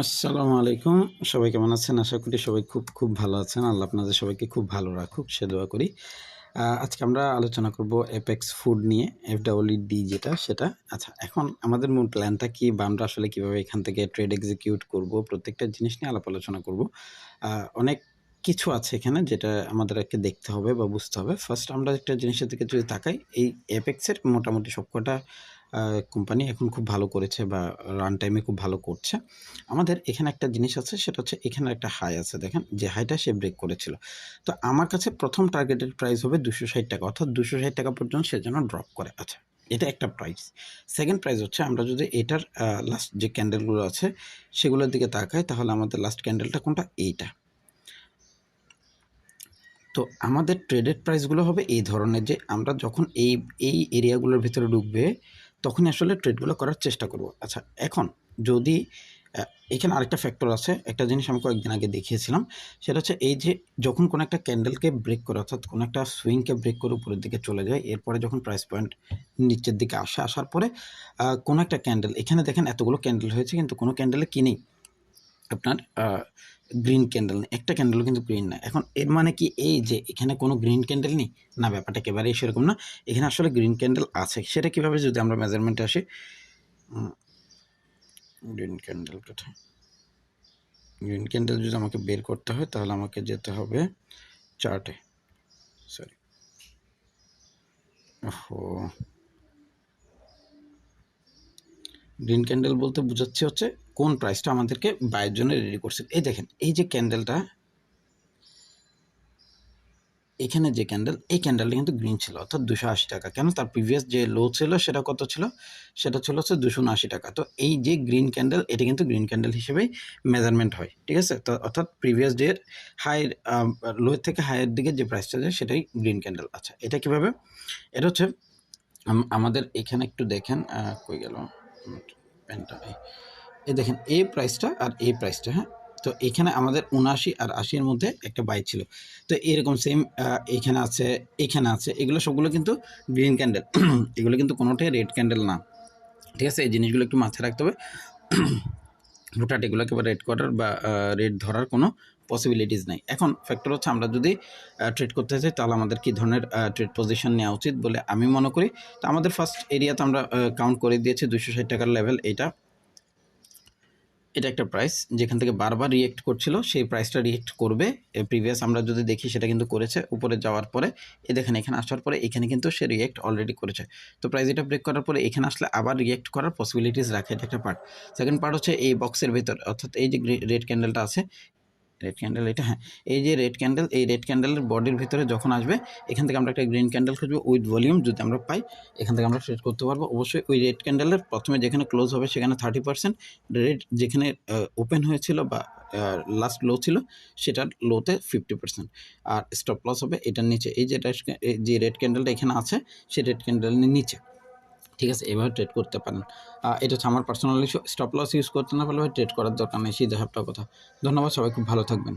আসসালামু আলাইকুম। সবাই কেমন আছেন? আশা করি সবাই খুব ভালো আছেন। আল্লাহ আপনাদের সবাইকে খুব ভালো রাখুক সে দোয়া করি। আজকে আমরা আলোচনা করব অ্যাপেক্স ফুড নিয়ে, FEED যেটা সেটা। আচ্ছা, এখন আমাদের মূল প্ল্যানটা কি বা আমরা আসলে কিভাবে এখান থেকে ট্রেড এক্সিকিউট করব, প্রত্যেকটা জিনিস নিয়ে আলাপ আলোচনা করব। অনেক কিছু আছে এখানে যেটা আমাদেরকে দেখতে হবে বা বুঝতে হবে। ফার্স্ট আমরা একটা জিনিসের দিকে যদি তাকাই, এই অ্যাপেক্সের মোটামুটি সবকটা কোম্পানি এখন খুব ভালো করেছে বা রান টাইমে খুব ভালো করছে। আমাদের এখানে একটা জিনিস আছে, সেটা হচ্ছে এখানে একটা হাই আছে, দেখেন যে হাইটা সে ব্রেক করেছিল। তো আমার কাছে প্রথম টার্গেটেড প্রাইস হবে 260 টাকা, অর্থাৎ 260 টাকা পর্যন্ত সে যেন ড্রপ করে। আচ্ছা, এটা একটা প্রাইস। সেকেন্ড প্রাইস হচ্ছে আমরা যদি এটার লাস্ট যে ক্যান্ডেলগুলো আছে সেগুলোর দিকে তাকাই, তাহলে আমাদের লাস্ট ক্যান্ডেলটা কোনটা? এইটা। তো আমাদের ট্রেডেড প্রাইসগুলো হবে এই ধরনের, যে আমরা যখন এই এই এরিয়াগুলোর ভিতরে ঢুকবে তখনই আসলে ট্রেডগুলো করার চেষ্টা করব। আচ্ছা, এখন যদি এখানে আরেকটা ফ্যাক্টর আছে, একটা জিনিস আমি কয়েকদিন আগে দেখিয়েছিলাম, সেটা হচ্ছে এই যে যখন কোনো একটা ক্যান্ডেলকে ব্রেক করে, অর্থাৎ কোনো একটা সুইংকে ব্রেক করে উপরের দিকে চলে যায়, এরপরে যখন প্রাইস পয়েন্ট নিচের দিকে আসার পরে কোনো একটা ক্যান্ডেল, এখানে দেখেন এতগুলো ক্যান্ডেল হয়েছে কিন্তু কোনো ক্যান্ডেলে কি নেই, আপনার গ্রিন ক্যান্ডেল নেই, একটা ক্যান্ডেলও কিন্তু গ্রিন না। এখন এর মানে কি এই যে এখানে কোনো গ্রিন ক্যান্ডেল নেই? না, ব্যাপারটা একেবারেই সেরকম না, এখানে আসলে গ্রিন ক্যান্ডেল আছে। সেটা কীভাবে, যদি আমরা মেজারমেন্টে আসি, গ্রিন ক্যান্ডেল কোথায়? গ্রিন ক্যান্ডেল যদি আমাকে বের করতে হয় তাহলে আমাকে যেতে হবে চার্টে। সরি, ওহো, গ্রিন ক্যান্ডেল বলতে বোঝাচ্ছে হচ্ছে কোন প্রাইসটা আমাদেরকে বাইয়ের জন্য রেডি করছে। এই দেখেন এই যে ক্যান্ডেলটা, এখানে যে ক্যান্ডেল, এই ক্যান্ডেলটা কিন্তু গ্রিন ছিল, অর্থাৎ 280 টাকা। কেন? তার প্রিভিয়াস যে লো ছিল সেটা কত ছিল? সেটা ছিল হচ্ছে 279 টাকা। তো এই যে গ্রিন ক্যান্ডেল, এটা কিন্তু গ্রিন ক্যান্ডেল হিসেবেই মেজারমেন্ট হয়, ঠিক আছে? তো অর্থাৎ প্রিভিয়াস ডের হাইয়ের লো থেকে হাইয়ের দিকে যে প্রাইসটা যায় সেটাই গ্রিন ক্যান্ডেল। আচ্ছা, এটা কীভাবে? এটা হচ্ছে আমাদের এখানে একটু দেখেন, কই গেল পেনটা, এই দেখেন এই প্রাইসটা আর এই প্রাইসটা, হ্যাঁ। তো এখানে আমাদের 79 আর 80-এর মধ্যে একটা বাই ছিল। তো এরকম সেম এখানে আছে, এখানে আছে, এগুলো সবগুলো কিন্তু গ্রিন ক্যান্ডেল। এগুলো কিন্তু কোনোটাই রেড ক্যান্ডেল না, ঠিক আছে? এই জিনিসগুলো একটু মাথায় রাখতে হবে। হঠাৎ এগুলো একেবারে রেড করার বা রেড ধরার কোনো পসিবিলিটিস নাই। এখন ফ্যাক্টর হচ্ছে আমরা যদি ট্রেড করতে চাই তাহলে আমাদের কী ধরনের ট্রেড পজিশন নেওয়া উচিত বলে আমি মনে করি। তো আমাদের ফার্স্ট এরিয়াতে আমরা কাউন্ট করে দিয়েছি 260 টাকার লেভেল, এটা একটা প্রাইস যেখান থেকে বারবার রিয়েক্ট করছিল, সেই প্রাইসটা রিয়েক্ট করবে। প্রিভিয়াস আমরা যদি দেখি সেটা কিন্তু করেছে, উপরে যাওয়ার পরে দেখেন এখানে আসার পরে এখানে কিন্তু সে রিয়েক্ট অলরেডি করেছে। তো প্রাইস এটা ব্রেক করার পরে এখানে আসলে আবার রিয়েক্ট করার পসিবিলিটিস রাখে, এটা একটা পার্ট। সেকেন্ড পার্ট হচ্ছে এই বক্সের ভিতর, অর্থাৎ এই যে রেড ক্যান্ডেলটা আছে, রেড ক্যান্ডেল এটা, হ্যাঁ, এই যে রেড ক্যান্ডেল, এই রেড ক্যান্ডেলের বডির ভিতরে যখন আসবে এখান থেকে আমরা একটা গ্রিন ক্যান্ডেল খুঁজবো উইথ ভলিউম, যদি আমরা পাই এখান থেকে আমরা ট্রেড করতে পারবো। অবশ্যই ওই রেড ক্যান্ডেলের প্রথমে যেখানে ক্লোজ হবে সেখানে 30%, রেড যেখানে ওপেন হয়েছিল বা লাস্ট লো ছিল সেটার লোতে 50%, আর স্টপ লস হবে এটার নিচে, এই যে রেড ক্যান্ডেলটা এখানে আছে সেই রেড ক্যান্ডেলের নিচে, ঠিক আছে? এভাবে ট্রেড করতে পারেন। এটা হচ্ছে আমার পার্সোনালি, স্টপ লস ইউজ করতে না পারলে ট্রেড করার দরকার নেই, সিধা সাপটা কথা। ধন্যবাদ, সবাই খুব ভালো থাকবেন।